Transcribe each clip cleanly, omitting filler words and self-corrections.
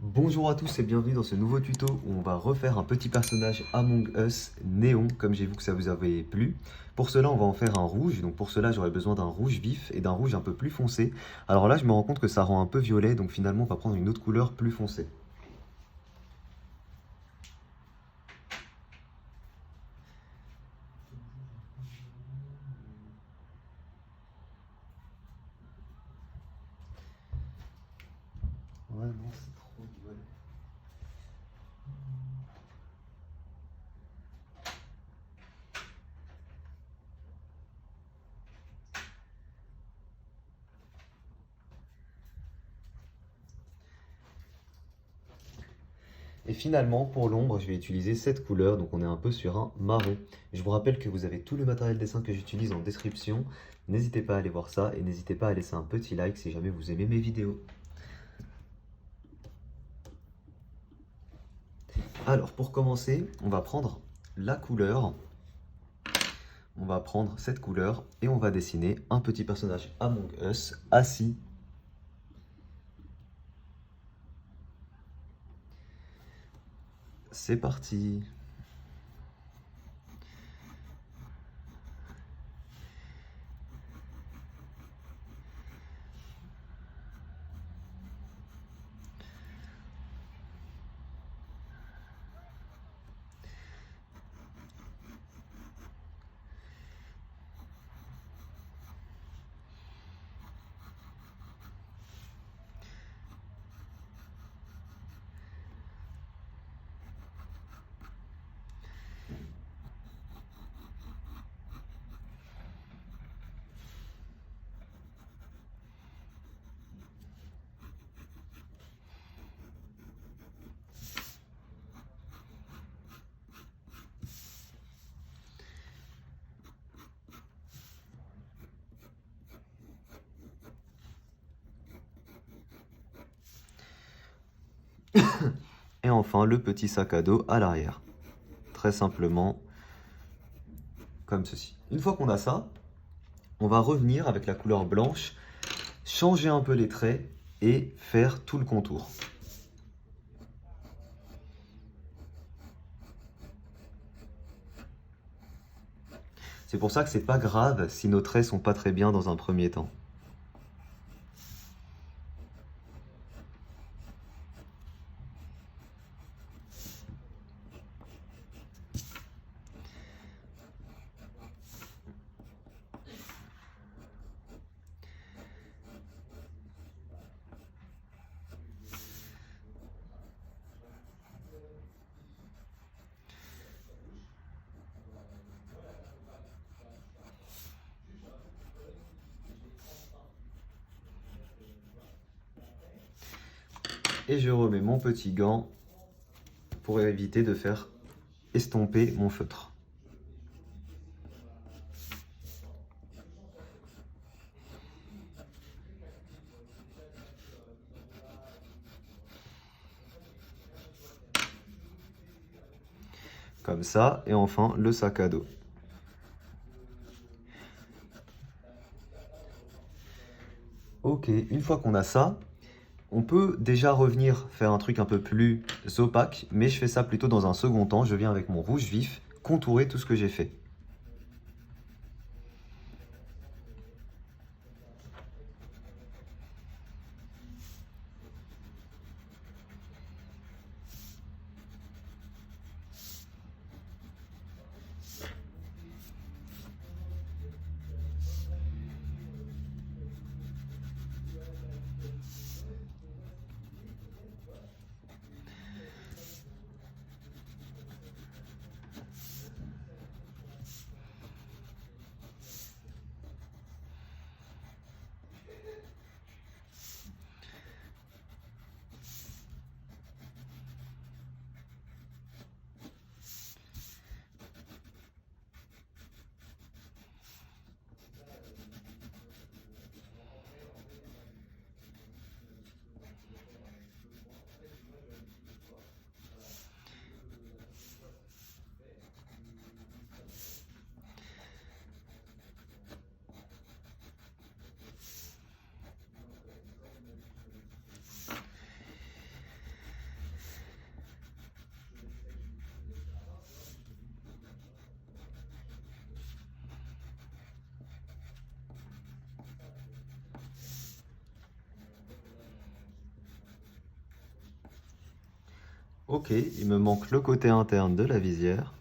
Bonjour à tous et bienvenue dans ce nouveau tuto où on va refaire un petit personnage Among Us néon comme j'ai vu que ça vous avait plu. Pour cela on va en faire un rouge, donc pour cela j'aurai besoin d'un rouge vif et d'un rouge un peu plus foncé. Alors là je me rends compte que ça rend un peu violet donc finalement on va prendre une autre couleur plus foncée. Ouais non c'est trop violet. Et finalement, pour l'ombre, je vais utiliser cette couleur, donc on est un peu sur un marron. Je vous rappelle que vous avez tout le matériel dessin que j'utilise en description. N'hésitez pas à aller voir ça et n'hésitez pas à laisser un petit like si jamais vous aimez mes vidéos. Alors pour commencer, on va prendre la couleur. On va prendre cette couleur et on va dessiner un petit personnage Among Us assis. C'est parti. Et enfin le petit sac à dos à l'arrière. Très simplement, comme ceci. Une fois qu'on a ça, on va revenir avec la couleur blanche, changer un peu les traits et faire tout le contour. C'est pour ça que c'est pas grave si nos traits sont pas très bien dans un premier temps. Et je remets mon petit gant pour éviter de faire estomper mon feutre. Comme ça, et enfin le sac à dos. Ok, une fois qu'on a ça, on peut déjà revenir faire un truc un peu plus opaque, mais je fais ça plutôt dans un second temps. Je viens avec mon rouge vif contourer tout ce que j'ai fait. Ok, il me manque le côté interne de la visière.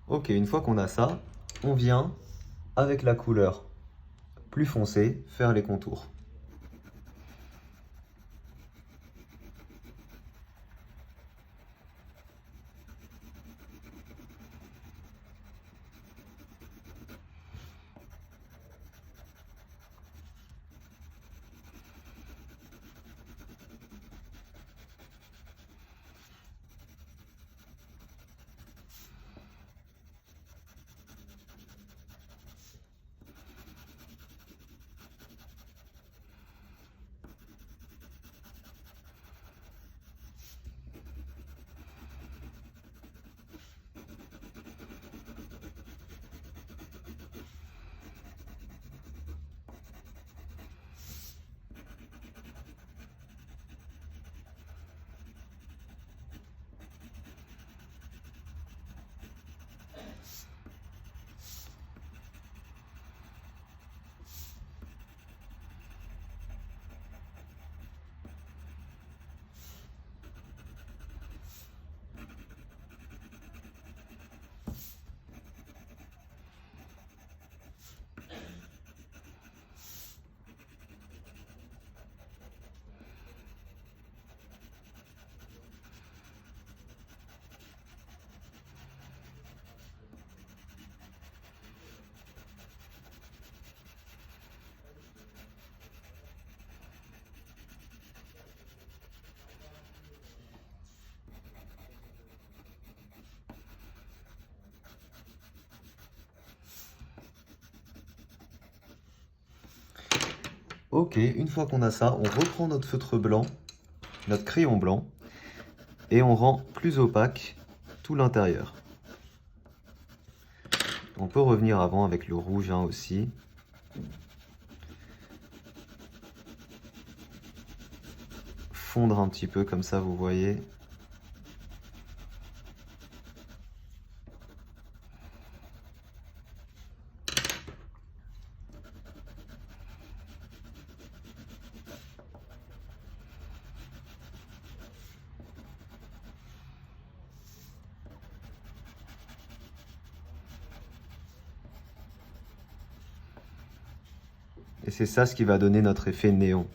Ok, une fois qu'on a ça, on vient, avec la couleur plus foncée, faire les contours. Ok, une fois qu'on a ça, on reprend notre feutre blanc, notre crayon blanc, et on rend plus opaque tout l'intérieur. On peut revenir avant avec le rouge aussi. Fondre un petit peu comme ça, vous voyez. Et c'est ça ce qui va donner notre effet néon.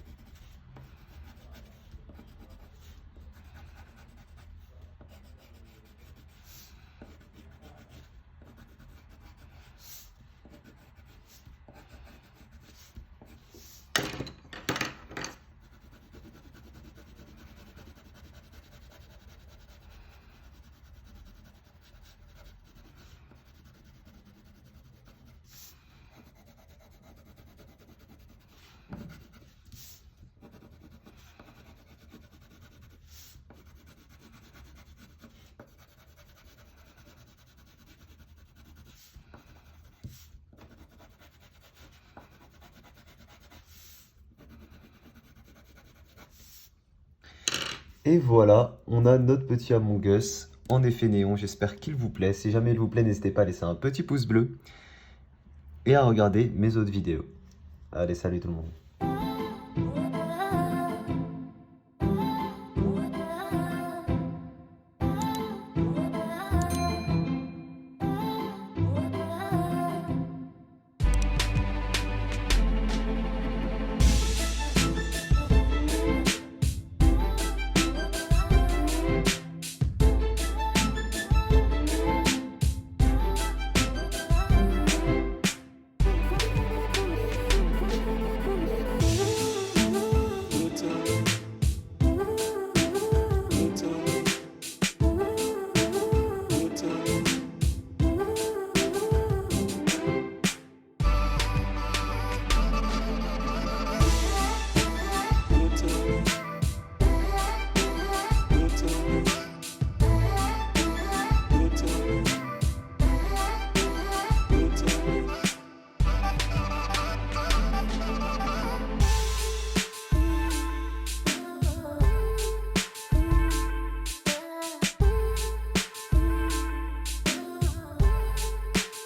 Et voilà, on a notre petit Among Us en effet néon. J'espère qu'il vous plaît. Si jamais il vous plaît, n'hésitez pas à laisser un petit pouce bleu et à regarder mes autres vidéos. Allez, salut tout le monde.